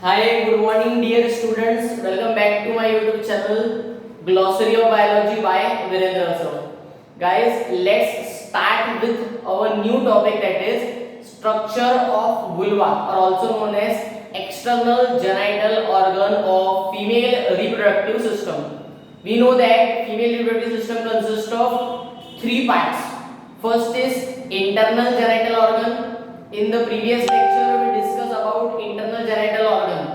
Hi, good morning, dear students. Welcome back to my YouTube channel, Glossary of Biology by Virendra Sir. Guys, let's start with our new topic, that is structure of vulva, or also known as external genital organ of female reproductive system. We know that female reproductive system consists of three parts. First is internal genital organ. In the previous lecture, we discussed about internal genital organ,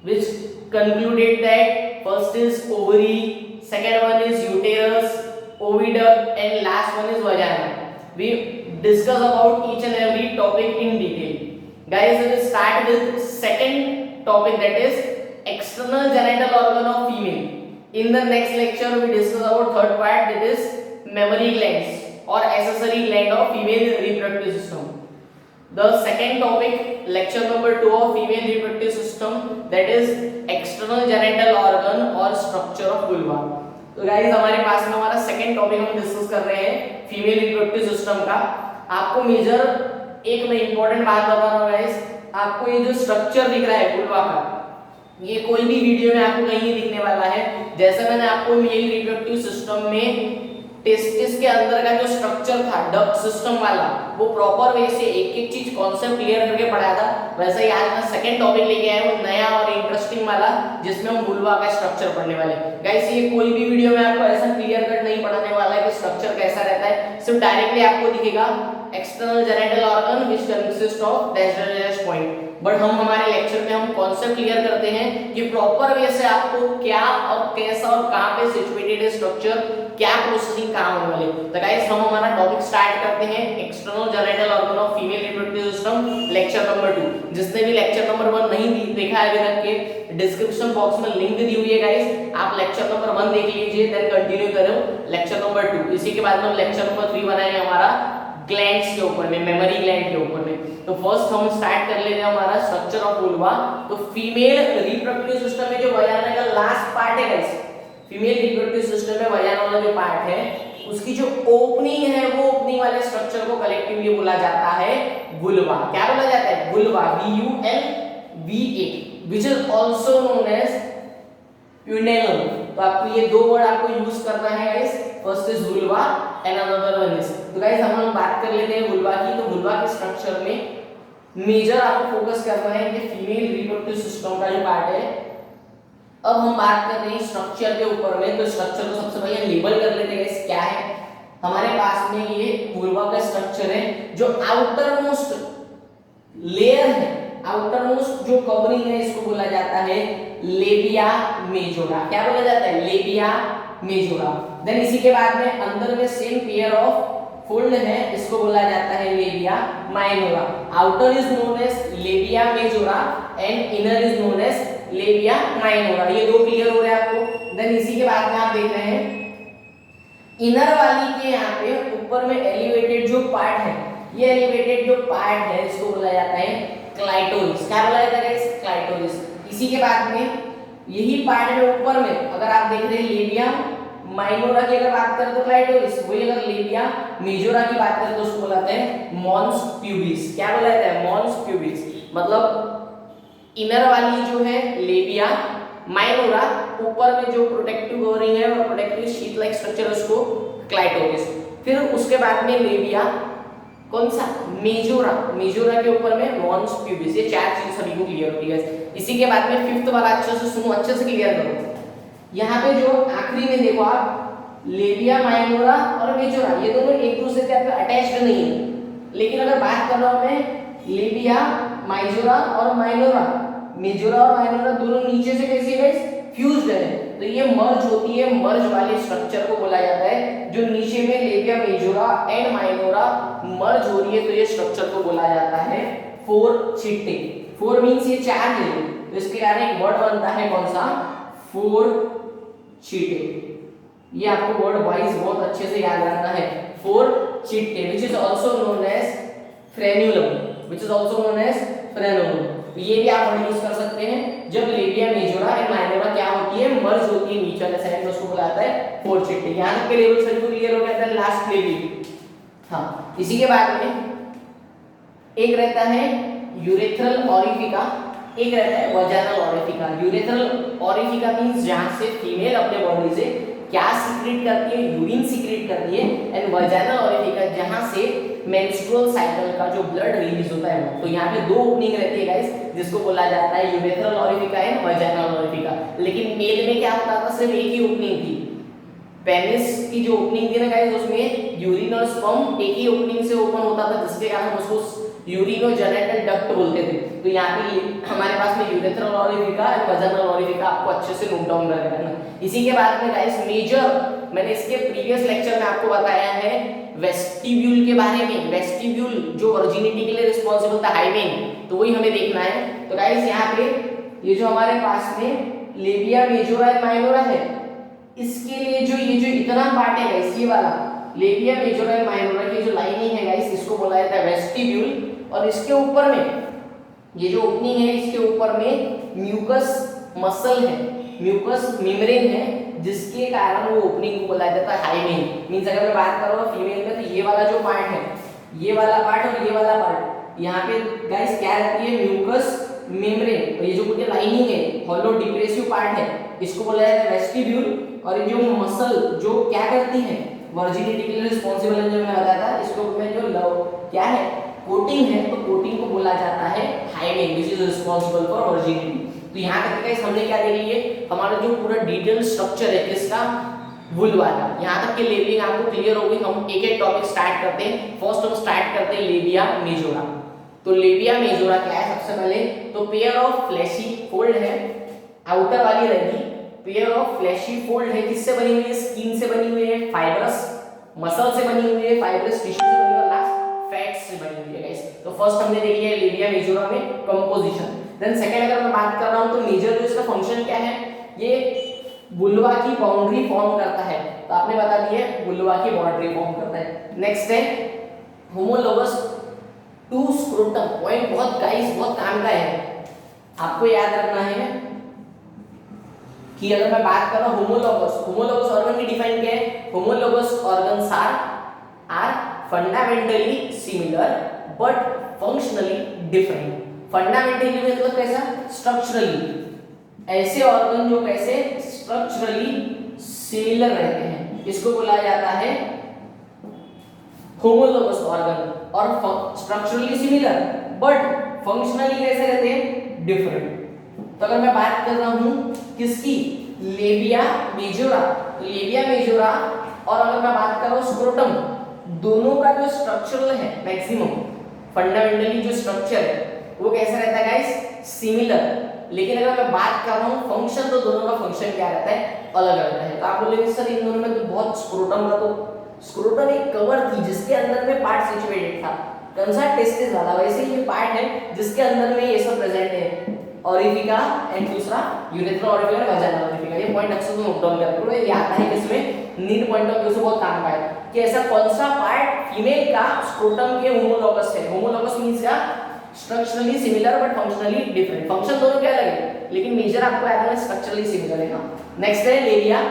which concluded that first is ovary, second one is uterus, oviduct, and last one is vagina. We discuss about each and every topic in detail. Guys, we will start with second topic, that is external genital organ of female. In the next lecture, we discuss about third part, that is mammary glands or accessory gland of female reproductive system. The second topic, lecture number 2 of female reproductive system, that is external genital organ और structure of vulva. तो guys हमारे पास में हमारा second topic हम discuss कर रहे हैं female reproductive system का. आपको मेजर एक मैं इंपॉर्टेंट बात बता रहा हूँ गाइस, आपको ये जो स्ट्रक्चर दिख रहा है vulva का, ये कोई भी वीडियो में आपको कहीं नहीं दिखने वाला है. जैसे मैंने आपको मेल रिप्रोडक्टिव सिस्टम में टेस्टिस के अंदर का जो स्ट्रक्चर था डक्ट सिस्टम वाला, वो प्रॉपर वे से एक एक चीज कॉन्सेप्ट क्लियर करके पढ़ाया था, वैसे ही आज मैं सेकंड टॉपिक लेके आया हूँ नया और इंटरेस्टिंग वाला, जिसमें हम वुल्वा का स्ट्रक्चर पढ़ने वाले हैं. गाइस ये कोई भी वीडियो में आपको ऐसा क्लियर कट नहीं पढ़ाने वाला है कि स्ट्रक्चर कैसा रहता है. सिर्फ डायरेक्टली आपको दिखेगा external genital organ which consist of dash dash dash point. But हम हमारे लेक्चर में हम कॉन्सेप्ट क्लियर करते हैं कि प्रॉपर वे से आपको क्या और कैसा और कहां पे सिचुएटेड है स्ट्रक्चर, क्या प्रोसेसिंग कहां होने वाली. तो गाइस हम हमारा टॉपिक स्टार्ट करते हैं external genital organ of female reproductive system, lecture number 2. जिसने भी लेक्चर नंबर 1 नहीं देखा है अभी तक के, डिस्क्रिप्शन बॉक्स में लिंक दी हुई है गाइस, आप लेक्चर नंबर 1 देख लीजिए, देन कंटिन्यू करो लेक्चर नंबर 2. इसी के बाद में हम लेक्चर नंबर 3 बनाएंगे हमारा ग्लैंड्स के ऊपर में, मेमोरी ग्लैंड के ऊपर में. तो फर्स्ट हम स्टार्ट कर लेते हैं हमारा स्ट्रक्चर ऑफ वुल्वा. तो फीमेल रिप्रोडक्टिव सिस्टम में जो वजाना का लास्ट पार्ट है गाइस, फीमेल रिप्रोडक्टिव सिस्टम में वजाना वाला जो पार्ट है, उसकी जो ओपनिंग है, वो ओपनिंग वाले स्ट्रक्चर को कलेक्टिवली बोला जाता है वुल्वा. क्या बोला जाता है? Vulva, VULVA, which is also known as यूनेलम. तो आपको ये दो वर्ड आपको यूज करना है guys, first is vulva and another one is. तो गाइस हम लोग बात कर लेते हैं वुल्वा की. तो वुल्वा के स्ट्रक्चर में मेजर आपको फोकस करना है कि फीमेल रिप्रोडक्टिव सिस्टम का जो पार्ट है. अब हम बात कर रहे हैं स्ट्रक्चर के ऊपर में. तो स्ट्रक्चर को सबसे पहले लेबल कर लेते हैं गाइस, क्या है हमारे पास में. ये वुल्वा का स्ट्रक्चर है, जो आउटर मोस्ट लेयर है, आउटर मोस्ट जो कवरिंग है, इसको बोला जाता है लेबिया मेजोरा. क्या बोला जाता है? लेबिया मेजोरा. देन इसी के बाद में अंदर में सेम पेयर ऑफ फोल्ड है, इसको बोला जाता है labia minora. Outer is known as labia majora and inner is known as labia minora. ये दो क्लियर हो रहे हैं आपको. देन इसी के बाद में आप देख रहे हैं इनर वाली के यहाँ पे ऊपर में एलिवेटेड जो पार्ट है, ये एलिवेटेड जो पार्ट है, इसको बोला जाता है क्लाइटोरिस. क्या बोला जाता है? क्लाइटोरिस. इसी के बाद में यही पार्ट में ऊपर में अगर आप देख रहे हैं लेबिया माइनोरा की अगर बात करें तो क्लाइटोरिस, वही अगर लेबिया मेजोरा की बात करें तो उसको बोलते हैं मॉन्स प्यूबिस. क्या बोला जाता है? Mons pubis. मतलब इनर वाली जो है लेबिया माइनोरा, ऊपर में जो प्रोटेक्टिव कवरिंग है और प्रोटेक्टिव शीट लाइक स्ट्रक्चर, उसको क्लाइटोरिस. फिर उसके बाद में लेबिया कौन सा? मेजोरा. मेजोरा के ऊपर में मॉन्स प्यूबिस. ये चार चीज सभी को क्लियर होती है. इसी के बाद में फिफ्थ वाला अच्छे से सुनो, अच्छे से क्लियर करो. यहाँ पे जो आखिरी में देखो आप, लेबिया माइनोरा और मेजोरा, ये दोनों एक दूसरे से अटैच्ड नहीं है. लेकिन अगर बात कर रहा हूं मैं लेबिया माइजोरा और माइनोरा, मेजोरा और माइनोरा दोनों नीचे से कैसे है? फ्यूज्ड है. तो ये मर्ज होती है, मर्ज वाले स्ट्रक्चर को बोला जाता है. जो नीचे में लेबिया मेजोरा एंड माइनोरा मर्ज हो रही है, तो ये स्ट्रक्चर को बोला जाता है फोर चिट्टे. फोर मींस ये चार है, तो इसके कारण एक वर्ड बनता है कौन सा? फोर चिट्टे. ये आपको वर्ड वाइज बहुत अच्छे से याद रखना है. Fourchette which is also known as frenulum, which is also known as frenulum. ये भी आप वर्ड यूज कर सकते हैं जब लेबिया मेजोरा एंड माइनोरा क्या होती है? मर्ज होती है नीचे वाले साइड में, उसको बुलाया जाता है फोर चिट्टे. यहां तक के लेवल सभी को क्लियर हो गया था. लास्ट लेवल, हाँ, इसी के बाद में एक रहता है यूरेथ्रल ऑरिफिका एक रहता है वजाइनल ओरिफिका। यूरेथ्रल ओरिफिका मींस जहां से फीमेल अपने बॉडी से क्या सीक्रेट करती है, यूरिन सीक्रेट करती है, एंड वजाइनल ओरिफिका जहां से मेंस्ट्रुअल साइकिल का जो ब्लड रिलीज होता है वो। तो यहाँ पे दो ओपनिंग रहती है गाइस, जिसको बोला जाता है यूरेथ्रल ओरिफिका एंड वजाइनल ओरिफिका। लेकिन मेल में क्या होता था, सिर्फ एक ही ओपनिंग थी। पेनिस की जो ओपनिंग थी ना गाइस, उसमें यूरिन और स्पर्म एक ही ओपनिंग से ओपन होता था, जिसके कारण उसको यूरिनोजेनिटल डक्ट बोलते थे। तो यहाँ पे हमारे पास में यूरेथ्रल ओरिफिका और वजाइनल ओरिफिका आपको अच्छे से नोट डाउन कर लेना। इसी के बाद में गाइस मेजर, मैंने इसके प्रीवियस लेक्चर में आपको बताया है वेस्टिब्यूल के बारे में। वेस्टिब्यूल जो वर्जिनिटी के लिए रिस्पांसिबल था, हाइमेन, तो वही हमें देखना है। तो गाइस यहाँ पे ये जो हमारे पास में लेबिया मेजोरा और माइनोरा है, इसके लिए जो ये जो इतना पार्ट है गाइस, ये वाला लेबिया मेजोरा और माइनोरा की जो लाइनिंग है गाइस, इसको बोला जाता है वेस्टिब्यूल। और इसके ऊपर में ये जो ओपनिंग है, इसके ऊपर में म्यूकस मसल है, म्यूकस मेम्ब्रेन है, जिसके कारण वो ओपनिंग को बोला जाता है हाइमेन। मींस अगर मैं बात कर रहा हूं फीमेल में, तो ये वाला जो पार्ट है, ये वाला पार्ट और ये वाला पार्ट, यहाँ पे गाइस क्या रहती है, म्यूकस मेम्ब्रेन। और ये जो पूरी लाइनिंग है, हॉलो डिप्रेसिव पार्ट है, इसको बोला जाता है वेस्टिब्यूल। और ये जो मसल जो क्या करती है, वर्जिनिटी के लिए रिस्पांसिबल है, जो मैंने बताया था, इसको में जो लव क्या है, कोटिंग है, तो कोटिंग को बोला जाता है hymen, which is responsible for virginity. तो यहाँ तक गाइस हमने क्या देख लिए, हमारा जो पूरा डिटेल स्ट्रक्चर है किसका, वुल्वा का। यहाँ तक के लेबलिंग आपको क्लियर हो गई। हम एक एक टॉपिक स्टार्ट करते हैं। फर्स्ट हम स्टार्ट करते हैं लेबिया मेजोरा। तो लेबिया मेजोरा क्या है, सबसे पहले तो पेयर ऑफ फ्लैशी फोल्ड है, आउटर वाली रहेगी। पेयर ऑफ फ्लैशी फोल्ड है, किससे बनी हुई है, स्किन से बनी हुई है, फाइबरस मसल से बनी हुई है, फाइबरस टिश्यू से बनी हुई है, लास्ट फैट से बनी हुई है गाइस। तो फर्स्ट हमने देख लिया लेबिया मेजोरा में कंपोजिशन। देन सेकंड अगर मैं बात कर रहा हूं, तो मेजर जो इसका फंक्शन क्या है, ये वुल्वा की बाउंड्री फॉर्म करता है। तो आपने बता दिया वुल्वा की बाउंड्री फॉर्म करता है। नेक्स्ट है होमोलोगस टू स्क्रोटम। पॉइंट बहुत गाइस बहुत काम का है, आपको याद रखना है कि अगर मैं बात कर रहा हूं होमोलोगस ऑर्गन की डिफाइन क्या है, homologous organs are fundamentally similar but functionally different. Fundamentally मतलब कैसा, स्ट्रक्चरली, ऐसे ऑर्गन जो कैसे स्ट्रक्चरली सिमिलर रहते हैं, इसको बोला जाता है होमोलोगस ऑर्गन। और स्ट्रक्चरली सिमिलर बट फंक्शनली कैसे रहते हैं, डिफरेंट। तो अगर मैं बात कर रहा हूं किसकी, लेबिया मेजोरा, तो लेबिया मेजोरा और अगर मैं बात कर रहा हूं स्क्रोटम, दोनों का जो स्ट्रक्चरल है मैक्सिमम फंडामेंटली जो स्ट्रक्चर है वो कैसा रहता है गाइस, सिमिलर। लेकिन अगर मैं बात कर रहा हूं फंक्शन, तो दोनों का फंक्शन क्या रहता है, अलग रहता है। तो आप बोलेंगे सर इन दोनों में तो बहुत स्क्रोटम का, तो स्क्रोटम एक कवर थी जिसके अंदर में पार्ट सिचुएटेड था, कौन सा, टेस्टिस वाला। वैसे ये पार्ट है जिसके अंदर में ये सब प्रेजेंट है, ओरिफिका एंड दूसरा यूरेथ्रल ओरिफिका और वजाइनल ओरिफिका। ये पॉइंट अक्सर तो नोट डाउन कर लो, ये आता है किसमें, नीड पॉइंट ऑफ व्यू से बहुत काम का है कि ऐसा कौन सा पार्ट फीमेल का स्क्रोटम के होमोलोगस है। होमोलोगस मींस क्या, structurally similar but functionally different. Function दोनों क्या अलग है, लेकिन मेजर आपको याद है स्ट्रक्चरली सिमिलर है ना। नेक्स्ट है लेबिया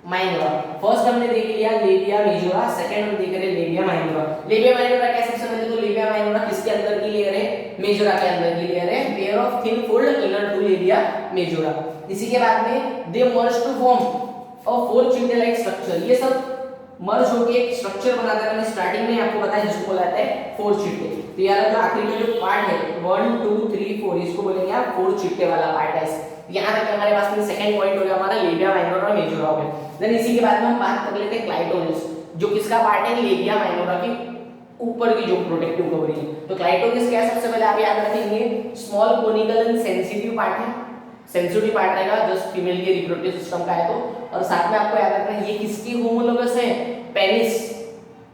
माइनोरा। फर्स्ट हमने देख लिया लेबिया मेजोरा, सेकंड हम देख रहे हैं लेबिया माइनोरा। लेबिया माइनोरा क्या, सबसे पहले तो लेबिया माइनोरा किसके अंदर की लेयर है, मेजोरा के अंदर की लेयर है, pair of thin fold inner to labia majora. इसी के बाद में they merge to form a fourchette like structure. ये सब मर्ज होकर एक स्ट्रक्चर बनाता है, मैंने स्टार्टिंग में आपको बताया जिसको बोला जाता है फोर चिटे। तो यार जो आखिरी में जो पार्ट है 1 2 3 4, इसको बोलेंगे आप फोर चिटे वाला पार्ट है। यहाँ तक हमारे पास में सेकंड पॉइंट हो गया हमारा लेबिया माइनोरा और मेजोरा हो गया। देन इसी के बाद में हम बात कर लेते हैं क्लाइटोरिस, जो किसका पार्ट है, लेबिया माइनोरा की ऊपर की जो प्रोटेक्टिव कवरिंग है। तो क्लाइटोरिस क्या है, सबसे पहले आप याद रखेंगे small conical and sensitive part है, सेंसिटिव पार्ट रहेगा जस्ट फीमेल के रिप्रोडक्टिव सिस्टम का है। तो और साथ में आपको याद रखना है ये किसकी होमोलोगस है, पेनिस,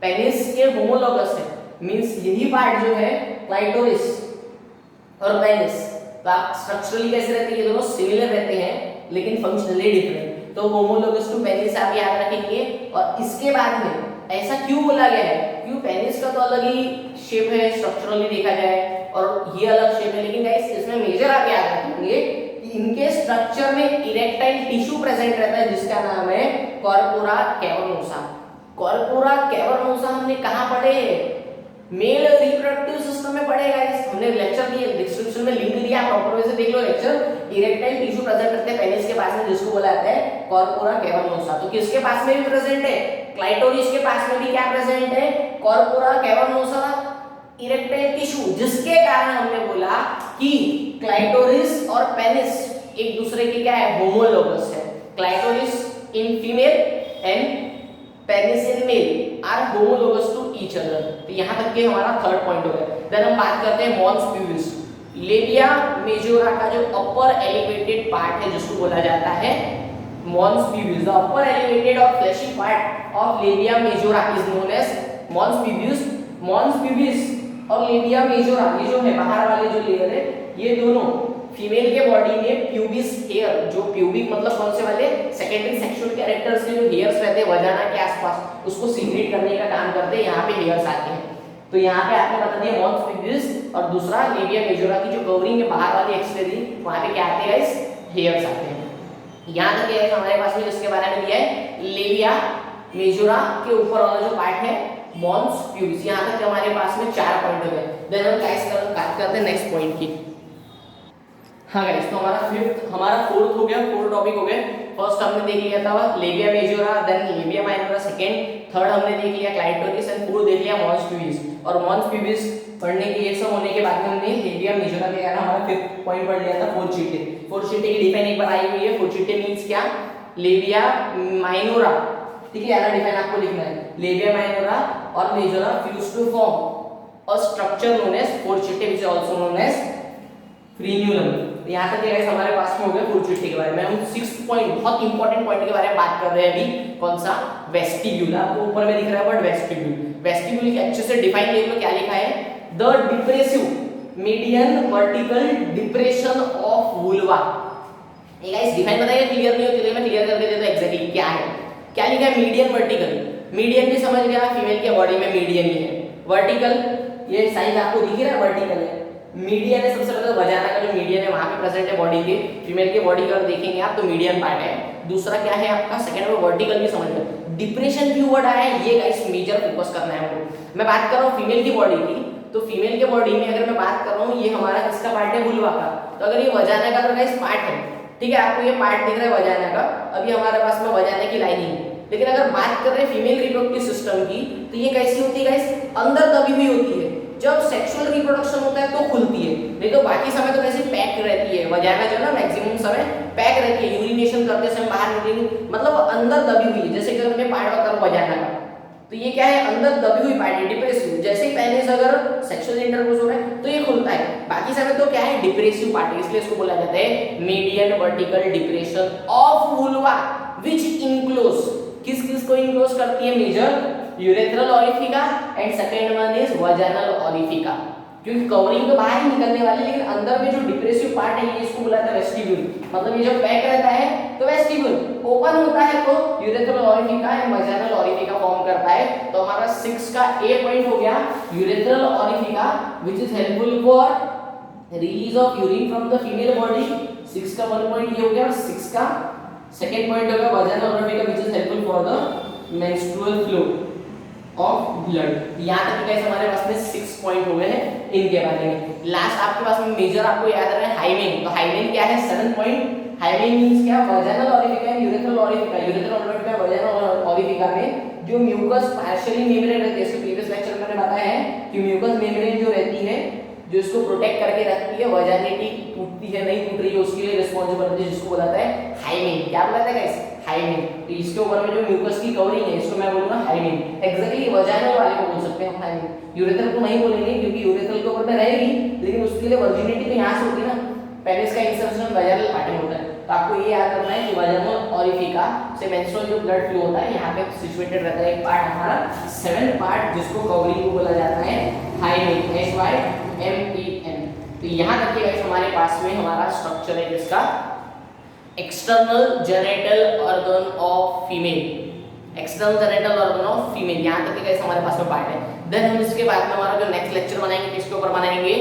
पेनिस के होमोलोगस है। मींस यही पार्ट जो है क्लाइटोरिस और पेनिस, तो आप स्ट्रक्चरली कैसे रहते हैं, ये दोनों सिमिलर रहते हैं लेकिन फंक्शनली डिफरेंट। तो होमोलोगस टू पेनिस आप याद रखेंगे। और इसके बाद में ऐसा क्यों बोला गया है, क्यों, पेनिस का तो अलग ही शेप है स्ट्रक्चरली देखा जाए और ये अलग शेप है, लेकिन गाइस इसमें मेजर आप याद रखेंगे कि इनके स्ट्रक्चर में इरेक्टाइल टिश्यू प्रेजेंट रहता है जिसका नाम है कॉर्पोरा कैवर्नोसा। कॉर्पोरा कैवर्नोसा हमने कहां पढ़े, मेल रिप्रोडक्टिव सिस्टम में पढ़ेगा, हमने लेक्चर दिए, डिस्क्रिप्शन में लिंक दिया, प्रॉपर वे से देख लो लेक्चर। इरेक्टाइल टिश्यू प्रेजेंट करते हैं पेनिस के पास में, जिसको बोला जाता है कॉर्पोरा कैवर्नोसा। तो किसके पास में भी प्रेजेंट है? क्लाइटोरिस के पास में भी क्या प्रेजेंट है? कॉर्पोरा कैवर्नोसा इरेक्टाइल टिश्यू, जिसके कारण हमने बोला कि क्लाइटोरिस और पेनिस एक दूसरे के क्या है? होमोलोगस है। Clitoris in female and penis in male are homologous to each other. तो यहां तक के हमारा थर्ड पॉइंट हो गया। देन हम बात करते हैं मॉन्स प्यूबिस, लेबिया मेजोरा का जो अपर एलिवेटेड पार्ट है जिसको बोला जाता है mons pubis. The upper elevated और fleshy part of labia majora is known as mons pubis. Mons pubis और लेबिया मेजोरा, ये जो है बाहर वाले जो लेयर है, ये दोनों फीमेल के बॉडी में प्यूबिस हेयर, जो प्यूबिक मतलब कौन से वाले? सेकेंडरी सेक्सुअल कैरेक्टर्स के जो हेयर्स रहते हैं वजाना के आसपास, उसको सीक्रेट करने का काम करते हैं, यहाँ पे हेयर्स आते हैं। तो यहाँ पे आपने बता दिया मॉन्स प्यूबिस और दूसरा लेबिया मेजोरा की जो कवरिंग है बाहर वाली एक्सटेरी, वहाँ पे क्या आते हैं गाइस? हेयर्स आते हैं। यहाँ तक है हमारे पास में जिसके बारे में दिया है लेबिया मेजोरा के ऊपर वाला जो पार्ट है मॉन्स प्यूबिस। यहाँ तक हमारे पास में 4 पॉइंट हो गए। देन हम बात करते हैं नेक्स्ट पॉइंट की। हाँ गाइस, तो हमारा फोर्थ हो गया, 4 टॉपिक हो गए। फर्स्ट हमने देख लिया था labia majora, then labia minora second, third हमने देख लिया क्लाइटोरिस एंड फोर्थ देख लिया मॉन्स प्यूबिस। और मॉन्स प्यूबिस पढ़ने के ये सब होने के बाद में हमने लेबिया मेजोरा के कारण हमारा 5th पॉइंट पढ़ लिया था फोर्चिटे। फोर्चिटे की डिफाइन एक बार आई हुई है। फोर्चिटे मींस क्या? लेबिया माइनोरा, ठीक है, यार डिफाइन आपको लिखना है। लेबिया माइनोरा और majora fuse to form a structure known as fourchette which is also known as frenulum. यहाँ तक गाइस हमारे पास में हो गया फोर्चिटे के बारे में। हम 6th पॉइंट, बहुत इंपॉर्टेंट पॉइंट के बारे में बात कर रहे हैं अभी। कौन सा? वेस्टिब्यूल। आपको ऊपर में दिख रहा है वर्ड वेस्टिब्यूल। वेस्टिब्यूल के अच्छे से डिफाइन देख लो क्या लिखा है? The depressive median vertical depression of vulva. ये गाइस डिफाइन बताइए, क्लियर नहीं होती तो मैं क्लियर करके देता हूं एग्जैक्टली क्या है। क्या लिखा है? Median vertical. मीडियन भी समझ गया, फीमेल के बॉडी में मीडियन ही है। वर्टिकल, ये साइज आपको दिख रहा है, वर्टिकल है। मीडियन है सबसे पहले वजाना का जो मीडियन है वहां पे प्रेजेंट है बॉडी के। फीमेल के बॉडी का देखेंगे आप तो मीडियन पार्ट है। दूसरा क्या है आपका? सेकंड में वर्टिकल भी समझ लो। डिप्रेशन क्यों वर्ड आया है ये गाइस मेजर फोकस करना है हमको। मैं बात कर रहा हूं फीमेल की बॉडी की, तो फीमेल के बॉडी में अगर मैं बात कर रहा हूं, ये हमारा किसका पार्ट है? वुल्वा का। तो अगर ये वजाना का तो गाइस पार्ट है, ठीक है, आपको ये पार्ट दिख रहा है वजाना का। अभी हमारे पास में वजाना की लाइनिंग है। लेकिन अगर बात कर रहे हैं फीमेल रिप्रोडक्टिव सिस्टम की, तो ये कैसी होती है गाइस? अंदर दबी हुई होती है। जब सेक्सुअल रिप्रोडक्शन होता है तो खुलती है, नहीं तो बाकी समय तो वैसे पैक रहती है। वजाना जो है ना मैक्सिमम समय पैक रहती है। यूरिनेशन करते समय बाहर निकलेगी, मतलब अंदर दबी हुई है। जैसे कि अगर मैं पार्ट होता है वजाना का, तो ये क्या है? अंदर दबी हुई पार्ट है, डिप्रेसिव। जैसे ही पेनिस अगर सेक्सुअल इंटरकोर्स हो रहा है तो ये खुलता है, बाकी समय तो क्या है? डिप्रेसिव पार्ट है। इसलिए इसको बोला जाता है median vertical depression of vulva which enclose, किस को इनक्लोज करती है? Major urethral orifice and second one is vaginal orifice. क्योंकि कवरिंग तो बाहर ही निकलने वाली, लेकिन अंदर में जो डिप्रेसिव पार्ट है ये इसको बुलाता है वेस्टिब्यूल। मतलब ये जब पैक रहता है तो वेस्टिब्यूल, ओपन होता है तो urethral orifice and vaginal ओरिफिका form करता है। तो हमारा 6 का ए पॉइंट हो गया urethral orifice which is helpful for release of urine from the female body. 6 का 1 पॉइंट ये हो गया। और 6 का सेकंड पॉइंट हो गया vaginal orifice which is helpful for the menstrual flow of blood. यहाँ तक गाइस हमारे पास में 6 पॉइंट हो गए हैं इनके बारे में। लास्ट आपके पास में मेजर आपको याद रहे हाइमेन। तो हाइमेन क्या है? 7 पॉइंट। हाइमेन मींस क्या? Vaginal orifice and urethral orifice. Urethral orifice vaginal orifice में जो म्यूकस पार्शियली मेम्ब्रेन रहती है, इसके प्रीवियस लेक्चर में मैंने बताया है कि म्यूकस मेम्ब्रेन जो रहती है, जो इसको प्रोटेक्ट करके रखती है, वजाइनिटी टूटती है नहीं टूट रही है उसके लिए रिस्पांसिबल होती है, जिसको बोलता है हाइमेन। क्या बोलता है गाइस? हाइमेन। तो इसके ऊपर में जो म्यूकस की कवरिंग है इसको मैं बोलूंगा हाइमेन। एग्जैक्टली वजाइनल वाले को बोल सकते हैं हम हाइमेन। यूरेथ्रल को नहीं बोलेंगे क्योंकि यूरेथ्रल के ऊपर में रहेगी, लेकिन उसके लिए वर्जिनिटी तो यहाँ से होती है ना, पेनिस का इंसर्शन वजाइनल पार्ट में होता है। तो आपको ये याद रखना है कि वजाइनल ओरिफिका से मेंस्ट्रुअल जो ब्लड फ्लो होता है यहाँ पे सिचुएटेड रहता है एक पार्ट हमारा 7 पार्ट, जिसको कवरिंग को बोला जाता है हाइमेन, HYMEN। तो यहाँ तक के गाइस हमारे पास में हमारा स्ट्रक्चर है जिसका external genital organ of female. External genital organ of female यहाँ तक के गाइस हमारे पास में पार्ट है। देन हम इसके बाद में हमारा जो नेक्स्ट लेक्चर बनाएंगे किसके ऊपर बनाएंगे?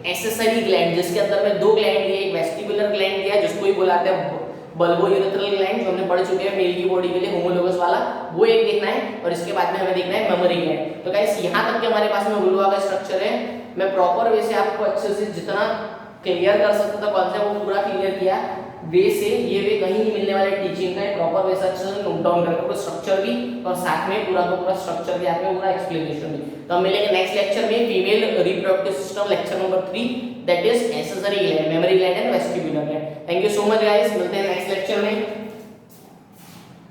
एक्सेसरी ग्लैंड, जिसके अंदर में 2 ग्लैंड दिए, एक वेस्टिबुलर ग्लैंड दिया जिसको ही बुलाते हैं बल्बो यूरेथ्रल ग्लैंड जो हमने पढ़ चुके हैं मेल की बॉडी के लिए होमोलोगस वाला, वो एक देखना है और इसके बाद में हमें देखना है मेमोरी ग्लैंड। तो गाइस यहाँ तक के हमारे पास में वुल्वा का स्ट्रक्चर है। मैं प्रॉपर वे से आपको अच्छे से जितना क्लियर कर सकता था कॉन्सेप्ट वो पूरा क्लियर किया। वे से ये वे कहीं नहीं मिलने वाले टीचिंग का है, प्रॉपर वे से अच्छे से नोट डाउन करके पूरा स्ट्रक्चर भी और साथ में पूरा का पूरा स्ट्रक्चर भी आपको पूरा एक्सप्लेनेशन भी। तो हम मिलेंगे नेक्स्ट लेक्चर में female reproductive system lecture number 3 that is accessory gland, memory gland and vestibular gland. Thank you so much guys, मिलते हैं नेक्स्ट लेक्चर में।